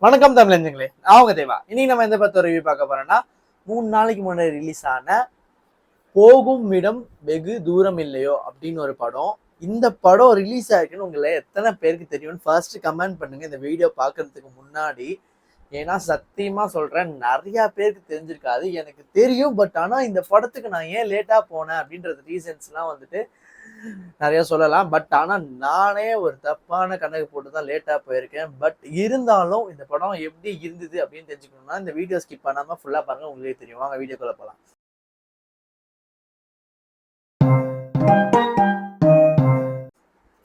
வணக்கம் தமிழஞ்சங்களே, அவங்க தேவா. இன்னைக்கு நம்ம எந்த பத்தி ரிவ்யூ பார்க்க போறோம்னா, 3 நாளைக்கு முன்னாடி ரிலீஸ் ஆன போகும் இடம் வெகு தூரம் இல்லையோ அப்படின்னு ஒரு படம். இந்த படம் ரிலீஸ் ஆயிருக்குன்னு உங்களை எத்தனை பேருக்கு தெரியும்னு ஃபர்ஸ்ட் கமெண்ட் பண்ணுங்க இந்த வீடியோ பார்க்கறதுக்கு முன்னாடி. ஏன்னா சத்தியமா சொல்றேன், நிறைய பேருக்கு தெரிஞ்சிருக்காது. எனக்கு தெரியும், பட் ஆனா இந்த படத்துக்கு நான் ஏன் லேட்டா போனேன் அப்படின்றது ரீசன்ஸ்லாம் வந்துட்டு நிறைய சொல்லலாம். பட் ஆனா நானே ஒரு தப்பான கணக்கு போட்டு தான் லேட்டா போயிருக்கேன். பட் இருந்தாலும் இந்த படம் எப்படி இருந்தது அப்படின்னு தெரிஞ்சுக்கணும்னா இந்த வீடியோ ஸ்கிப் பண்ணாம ஃபுல்லா பாருங்க, உங்களுக்கே தெரியும். வாங்க வீடியோக்குள்ள போலாம்.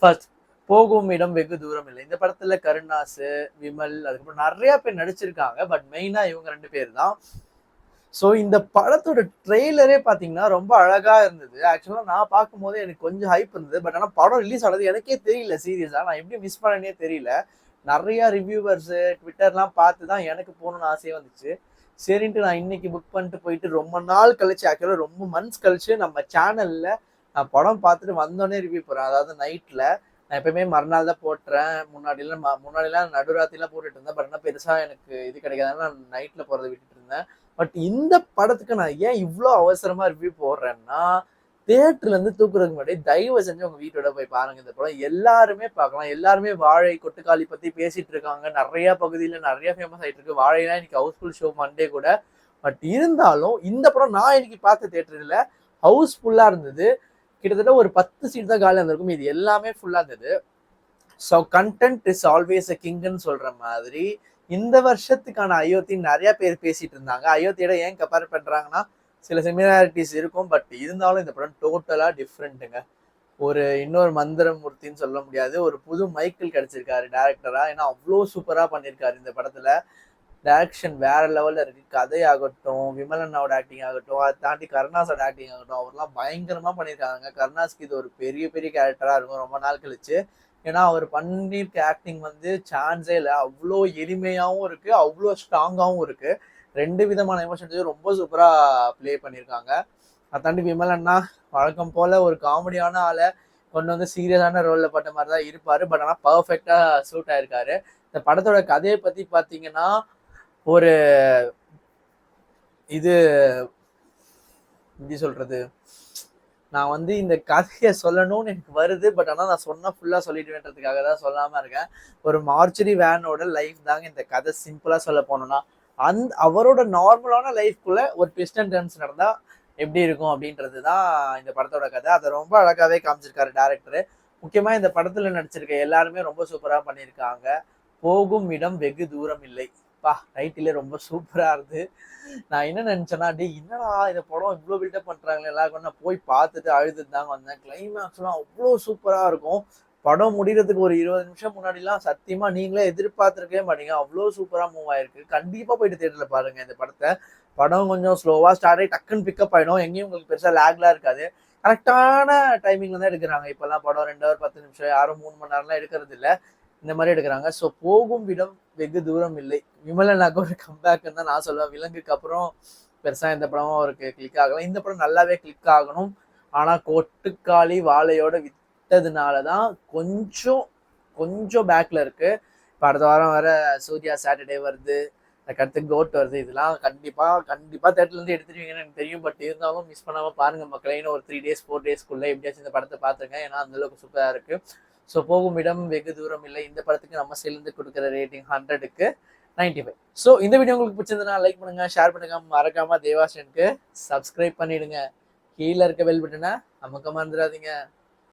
ஃபர்ஸ்ட், போகும் இடம் வெகு தூரம் இல்லை. இந்த படத்துல கருணாஸ், விமல், அதுக்கப்புறம் நிறைய பேர் நடிச்சிருக்காங்க. பட் மெயினா இவங்க 2 பேர் தான். ஸோ இந்த படத்தோட ட்ரெய்லரே பார்த்தீங்கன்னா ரொம்ப அழகா இருந்தது. ஆக்சுவலாக நான் பார்க்கும்போது எனக்கு கொஞ்சம் ஹைப் இருந்தது. பட் ஆனால் படம் ரிலீஸ் ஆனது எனக்கே தெரியல. சீரியஸாக நான் எப்படி மிஸ் பண்ணனே தெரியல. நிறையா ரிவ்யூவர்ஸு ட்விட்டர்லாம் பார்த்து தான் எனக்கு போகணுன்னு ஆசையே வந்துச்சு. சரின்ட்டு நான் இன்னைக்கு புக் பண்ணிட்டு போயிட்டு ரொம்ப நாள் கழிச்சு, ஆக்சுவலாக ரொம்ப மந்த்ஸ் கழிச்சு நம்ம சேனலில் நான் படம் பார்த்துட்டு வந்தோடனே ரிவ்யூ போடுறேன். அதாவது நைட்டில் நான் எப்பயுமே மறுநாள் தான் போட்டுறேன். முன்னாடிலாம் நடுராத்திரிலாம் போட்டுட்டு இருந்தேன். பட் ஆனால் பெருசாக எனக்கு இது கிடைக்காதனால நான் நைட்டில் போகிறத விட்டுட்டு இருந்தேன். பட் இந்த படத்துக்கு நான் ஏன் இவ்வளோ அவசரமா ரிவ்யூ போடுறேன்னா, தியேட்டர்ல இருந்து தூக்குறதுக்கு முன்னாடி தயவு செஞ்சு உங்க வீட்டோட போய் பாருங்க இந்த படம். எல்லாருமே பார்க்கலாம். எல்லாருமே வாழை, கொட்டுக்காளி பத்தி பேசிட்டு இருக்காங்க. நிறைய பகுதியில நிறைய ஃபேமஸ் ஆயிட்டு இருக்கு. வாழைலாம் இன்னைக்கு ஹவுஸ்ஃபுல் ஷோ மண்டே கூட. பட் இருந்தாலும் இந்த படம் நான் இன்னைக்கு பார்த்த தியேட்டர்ல ஹவுஸ்ஃபுல்லா இருந்தது. கிட்டத்தட்ட ஒரு 10 சீட் தான் காலியாக இருந்திருக்கும். இது எல்லாமே ஃபுல்லா இருந்தது. So content is always a கிங்னு சொல்ற மாதிரி இந்த வருஷத்துக்கான அயோத்தி நிறைய பேர் பேசிட்டு இருந்தாங்க. அயோத்தியோட ஏன் கம்பேர் பண்றாங்கன்னா சில சிமிலாரிட்டிஸ் இருக்கும். பட் இருந்தாலும் இந்த படம் டோட்டலா டிஃப்ரெண்ட்டுங்க. இன்னொரு மந்திரமூர்த்தின்னு சொல்ல முடியாது. ஒரு புது மைக்கேல் கிடைச்சிருக்காரு டேரக்டரா. ஏன்னா அவ்வளோ சூப்பரா பண்ணியிருக்காரு இந்த படத்துல. டைரக்ஷன் வேற லெவல்ல இருக்கு. கதையாகட்டும், விமலண்ணாவோட ஆக்டிங் ஆகட்டும், அதை தாண்டி கருணாஸோட ஆக்டிங் ஆகட்டும், அவர்லாம் பயங்கரமா பண்ணியிருக்காங்க. கருணாஸ்க்கு இது ஒரு பெரிய பெரிய கேரக்டரா இருக்கும் ரொம்ப நாள் கழிச்சு. ஏன்னா அவர் பண்ணியிருக்க ஆக்டிங் வந்து சான்ஸே இல்லை. அவ்வளோ எளிமையாகவும் இருக்கு, அவ்வளோ ஸ்ட்ராங்காகவும் இருக்கு. 2 விதமான எமோஷன்ஸையும் ரொம்ப சூப்பரா ப்ளே பண்ணியிருக்காங்க. அதை தாண்டி விமலண்ணா வழக்கம் போல ஒரு காமெடியான ஆளை கொண்டு வந்து சீரியஸான ரோல்ல பட்ட மாதிரி தான் இருப்பாரு. பட் ஆனால் பர்ஃபெக்டா சூட் ஆயிருக்காரு. இந்த படத்தோட கதையை பத்தி பாத்தீங்கன்னா, ஒரு இது எப்படி சொல்றது, நான் வந்து இந்த கதையை சொல்லணும்னு எனக்கு வருது. பட் ஆனால் நான் சொன்னா ஃபுல்லா சொல்லிடுவேன்றதுக்காக தான் சொல்லாம இருக்கேன். ஒரு மார்ச்சரி வேனோட லைஃப் தாங்க இந்த கதை. சிம்பிளா சொல்ல போனோம்னா அவரோட நார்மலான லைஃப்குள்ள ஒரு ட்விஸ்ட் அண்ட் டர்ன்ஸ் நடந்தா எப்படி இருக்கும் அப்படின்றது தான் இந்த படத்தோட கதை. அதை ரொம்ப அழகாவே காமிச்சிருக்காரு டேரக்டர். முக்கியமா இந்த படத்துல நடிச்சிருக்க எல்லாருமே ரொம்ப சூப்பரா பண்ணியிருக்காங்க. போகும் இடம் வெகு தூரம் இல்லை. டைட்டிலே ரொம்ப சூப்பரா இருந்து. நான் என்ன நினைச்சேன்னா, என்னடா இந்த படம் இவ்வளோ பில்டப் பண்றாங்களே எல்லாருக்கும். நான் போய் பார்த்துட்டு அழுதுட்டு தாங்க வந்தேன். கிளைமேக்ஸ்லாம் அவ்வளோ சூப்பரா இருக்கும். படம் முடிகிறதுக்கு ஒரு 20 நிமிஷம் முன்னாடிலாம் சத்தியமா நீங்களே எதிர்பார்த்துருக்கவே மாட்டீங்க. அவ்வளோ சூப்பரா மூவ் ஆயிருக்கு. கண்டிப்பா போயிட்டு தியேட்டர்ல பாருங்க இந்த படத்தை. படம் கொஞ்சம் ஸ்லோவா ஸ்டார்ட் ஆகி டக்குன்னு பிக்கப் ஆயிடும். எங்கேயும் உங்களுக்கு பெருசா லேக்லாம் இருக்காது. கரெக்டான டைமிங்ல தான் எடுக்கிறாங்க. இப்பெல்லாம் படம் 2 ஹவர் 10 நிமிஷம், யாரும் 3 மணி நேரம்லாம் எடுக்கிறது இல்லை. இந்த மாதிரி எடுக்கிறாங்க. ஸோ போகும் இடம் வெகு தூரம் இல்லை. விமலனாக்கு ஒரு கம்பேக்னு தான் நான் சொல்லுவேன். விலங்குக்கு அப்புறம் பெருசா இந்த படமும் அவருக்கு கிளிக் ஆகலாம். இந்த படம் நல்லாவே கிளிக் ஆகணும். ஆனா கொட்டுக்காளி வாழையோட விட்டதுனாலதான் கொஞ்சம் கொஞ்சம் பேக்ல இருக்கு. இப்போ அடுத்த வாரம் வர சூர்யா சாட்டர்டே வருது, அதுக்கடுத்து கோட் வருது. இதெல்லாம் கண்டிப்பா கண்டிப்பா தேட்டர்ல இருந்து எடுத்துருவீங்கன்னு எனக்கு தெரியும். பட் இருந்தாலும் மிஸ் பண்ணாம பாருங்க மக்களே. ஒரு 3 days 4 daysக்குள்ள எப்படியாச்சும் இந்த படத்தை பார்த்துருங்க. ஏன்னா அந்த அளவுக்கு சூப்பரா இருக்கு. ஸோ போகும் இடம் வெகு தூரம் இல்லை. இந்த படத்துக்கு நம்ம சேர்ந்து கொடுக்குற ரேட்டிங் 100க்கு 95. ஸோ இந்த வீடியோ உங்களுக்கு பிடிச்சிருந்ததுன்னா லைக் பண்ணுங்க, ஷேர் பண்ணுங்க, மறக்காம தேவாசனுக்கு சப்ஸ்கிரைப் பண்ணிடுங்க. கீழே இருக்க பெல் பட்டனை அமுக்க மறந்துடாதீங்க.